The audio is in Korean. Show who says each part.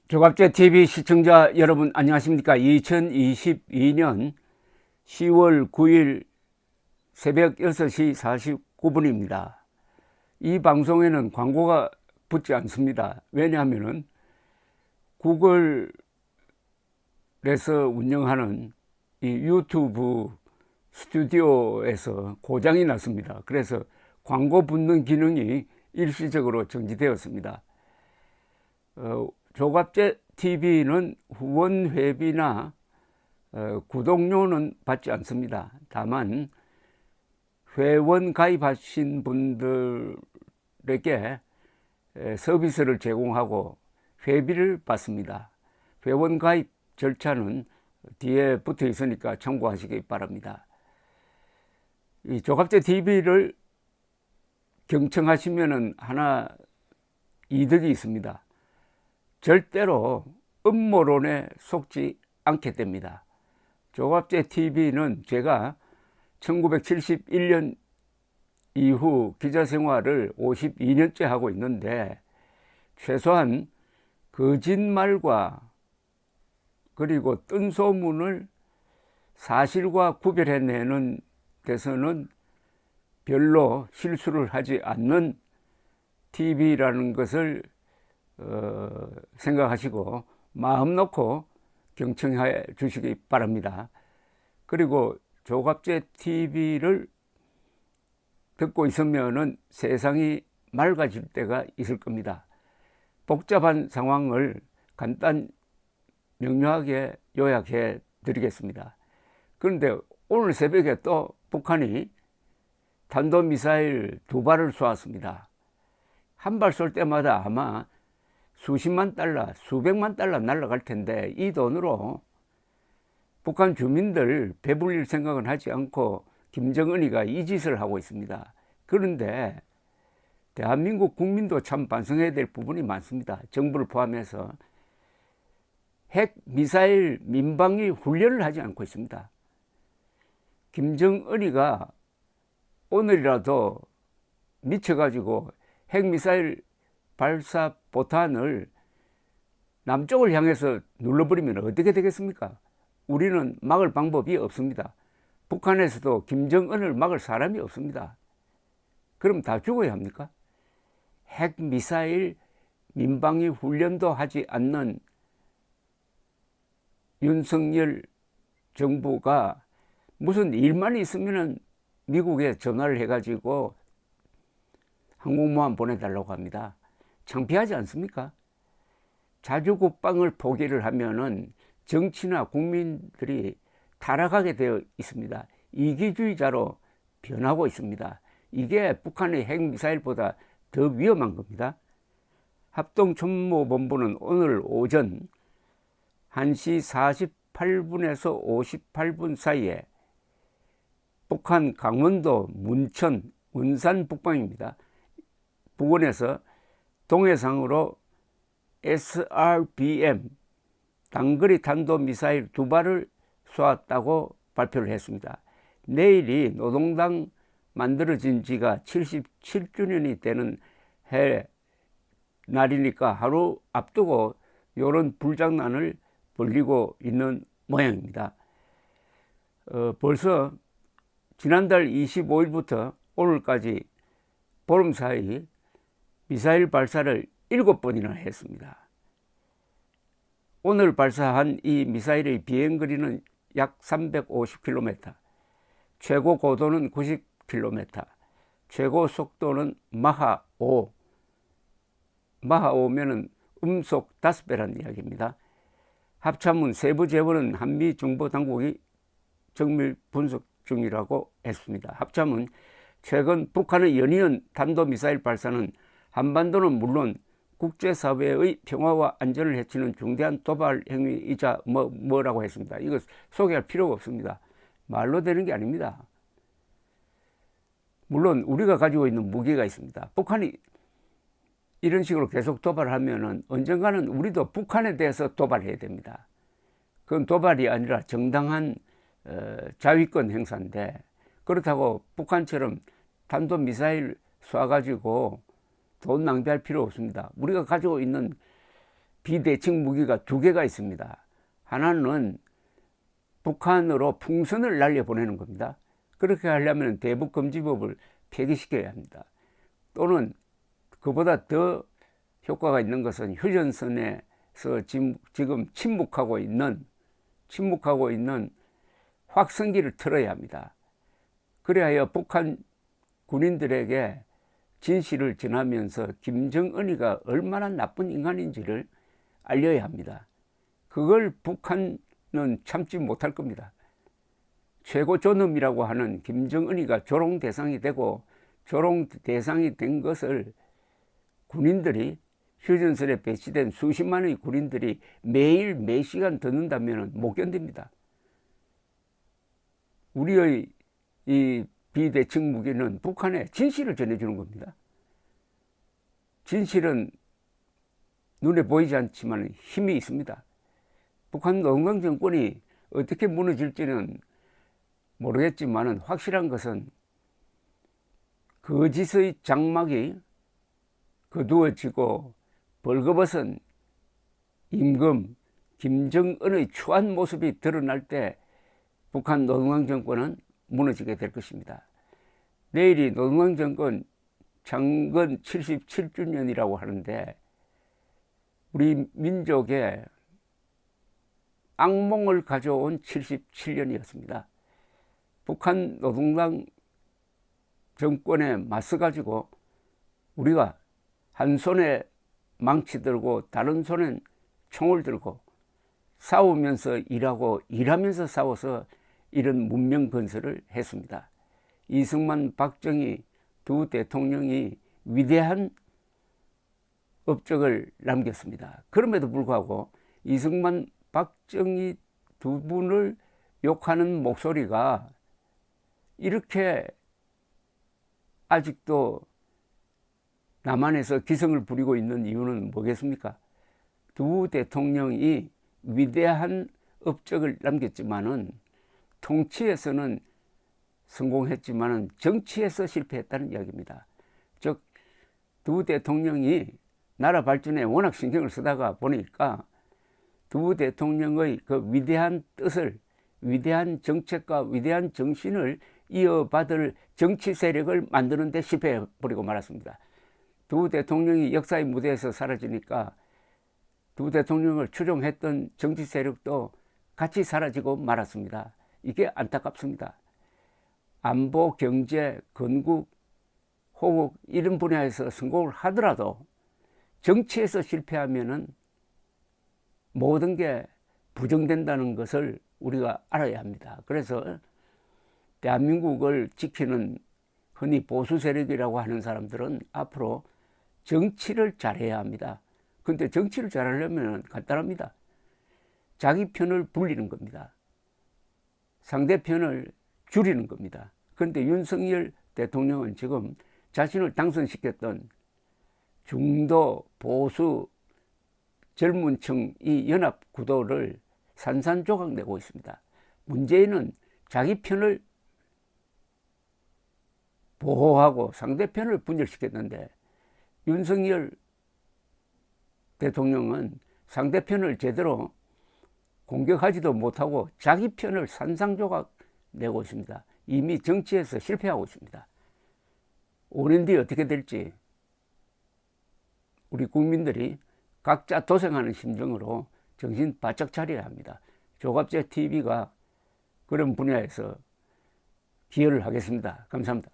Speaker 1: 조갑제 TV 시청자 여러분 안녕하십니까? 2022년 10월 9일 새벽 6시 49분입니다. 이 방송에는 광고가 붙지 않습니다. 왜냐하면 구글에서 운영하는 이 유튜브 스튜디오에서 고장이 났습니다. 그래서 광고 붙는 기능이 일시적으로 정지되었습니다. 조갑제 TV는 후원 회비나 구독료는 받지 않습니다. 다만 회원 가입하신 분들에게 서비스를 제공하고 회비를 받습니다. 회원 가입 절차는 뒤에 붙어 있으니까 참고하시기 바랍니다. 이 조갑제 TV를 경청하시면 하나 이득이 있습니다. 절대로 음모론에 속지 않게 됩니다. 조갑제 TV는 제가 1971년 이후 기자 생활을 52년째 하고 있는데 최소한 거짓말과 그리고 뜬소문을 사실과 구별해내는 데서는 별로 실수를 하지 않는 TV라는 것을 생각하시고 마음 놓고 경청해 주시기 바랍니다. 그리고 조갑제 TV를 듣고 있으면은 세상이 맑아질 때가 있을 겁니다. 복잡한 상황을 간단 명료하게 요약해 드리겠습니다. 그런데 오늘 새벽에 또 북한이 탄도미사일 2발을 쏘았습니다. 한 발 쏠 때마다 아마 수십만 달러, 수백만 달러 날아갈 텐데 이 돈으로 북한 주민들 배불릴 생각은 하지 않고 김정은이가 이 짓을 하고 있습니다. 그런데 대한민국 국민도 참 반성해야 될 부분이 많습니다. 정부를 포함해서 핵 미사일 민방위 훈련을 하지 않고 있습니다. 김정은이가 오늘이라도 미쳐가지고 핵미사일 발사 포탄을 남쪽을 향해서 눌러버리면 어떻게 되겠습니까? 우리는 막을 방법이 없습니다. 북한에서도 김정은을 막을 사람이 없습니다. 그럼 다 죽어야 합니까? 핵미사일 민방위 훈련도 하지 않는 윤석열 정부가 무슨 일만 있으면 미국에 전화를 해가지고 항공모함 보내달라고 합니다. 창피하지 않습니까? 자주국방을 포기를 하면은 정치나 국민들이 타락하게 되어 있습니다. 이기주의자로 변하고 있습니다. 이게 북한의 핵미사일보다 더 위험한 겁니다. 합동참모본부는 오늘 오전 1시 48분에서 58분 사이에 북한 강원도 문천, 원산 북방입니다. 북원에서 동해상으로 SRBM 단거리 탄도미사일 2발을 쏘았다고 발표를 했습니다. 내일이 노동당 만들어진 지가 77주년이 되는 해 날이니까 하루 앞두고 이런 불장난을 벌이고 있는 모양입니다. 벌써 지난달 25일부터 오늘까지 보름 사이 미사일 발사를 7번이나 했습니다. 오늘 발사한 이 미사일의 비행거리는 약 350km, 최고 고도는 90km, 최고 속도는 마하 5. 마하 5면은 음속 5배라는 이야기입니다. 합참은 세부 재원은 한미 정보 당국이 정밀 분석 중이라고 했습니다. 합참은 최근 북한의 연이은 탄도미사일 발사는 한반도는 물론 국제사회의 평화와 안전을 해치는 중대한 도발 행위이자 뭐라고 했습니다. 이거 소개할 필요가 없습니다. 말로 되는 게 아닙니다. 물론 우리가 가지고 있는 무기가 있습니다. 북한이 이런 식으로 계속 도발하면은 언젠가는 우리도 북한에 대해서 도발해야 됩니다. 그건 도발이 아니라 정당한 자위권 행사인데 그렇다고 북한처럼 탄도미사일 쏴가지고 돈 낭비할 필요 없습니다. 우리가 가지고 있는 비대칭 무기가 두 개가 있습니다. 하나는 북한으로 풍선을 날려보내는 겁니다. 그렇게 하려면 대북금지법을 폐기시켜야 합니다. 또는 그보다 더 효과가 있는 것은 휴전선에서 지금 침묵하고 있는 확성기를 틀어야 합니다. 그래야 북한 군인들에게 진실을 전하면서 김정은이가 얼마나 나쁜 인간인지를 알려야 합니다. 그걸 북한은 참지 못할 겁니다. 최고 존엄이라고 하는 김정은이가 조롱 대상이 되고 조롱 대상이 된 것을 군인들이 휴전선에 배치된 수십만의 군인들이 매일 매시간 듣는다면 못 견딥니다. 우리의 이 비대칭 무기는 북한에 진실을 전해주는 겁니다. 진실은 눈에 보이지 않지만 힘이 있습니다. 북한 노동당 정권이 어떻게 무너질지는 모르겠지만 확실한 것은 거짓의 장막이 거두어지고 벌거벗은 임금, 김정은의 추한 모습이 드러날 때 북한 노동당 정권은 무너지게 될 것입니다. 내일이 노동당 정권 창건 77주년이라고 하는데 우리 민족의 악몽을 가져온 77년이었습니다. 북한 노동당 정권에 맞서가지고 우리가 한 손에 망치 들고 다른 손엔 총을 들고 싸우면서 일하고 일하면서 싸워서 이런 문명 건설을 했습니다. 이승만, 박정희 두 대통령이 위대한 업적을 남겼습니다. 그럼에도 불구하고 이승만, 박정희 두 분을 욕하는 목소리가 이렇게 아직도 남한에서 기승을 부리고 있는 이유는 뭐겠습니까? 두 대통령이 위대한 업적을 남겼지만은 통치에서는 성공했지만은 정치에서 실패했다는 이야기입니다. 즉, 두 대통령이 나라 발전에 워낙 신경을 쓰다가 보니까 두 대통령의 그 위대한 뜻을, 위대한 정책과 위대한 정신을 이어받을 정치 세력을 만드는 데 실패해버리고 말았습니다. 두 대통령이 역사의 무대에서 사라지니까 두 대통령을 추종했던 정치 세력도 같이 사라지고 말았습니다. 이게 안타깝습니다. 안보, 경제, 건국, 호국 이런 분야에서 성공을 하더라도 정치에서 실패하면은 모든 게 부정된다는 것을 우리가 알아야 합니다. 그래서 대한민국을 지키는 흔히 보수 세력이라고 하는 사람들은 앞으로 정치를 잘해야 합니다. 근데 정치를 잘하려면 간단합니다. 자기 편을 불리는 겁니다. 상대편을 줄이는 겁니다. 그런데 윤석열 대통령은 지금 자신을 당선시켰던 중도, 보수, 젊은 층이 연합 구도를 산산조각 내고 있습니다. 문재인은 자기 편을 보호하고 상대편을 분열시켰는데 윤석열 대통령은 상대편을 제대로 공격하지도 못하고 자기 편을 산산조각 내고 있습니다. 이미 정치에서 실패하고 있습니다. 5년 뒤에 어떻게 될지 우리 국민들이 각자 도생하는 심정으로 정신 바짝 차려야 합니다. 조갑재 TV가 그런 분야에서 기여를 하겠습니다. 감사합니다.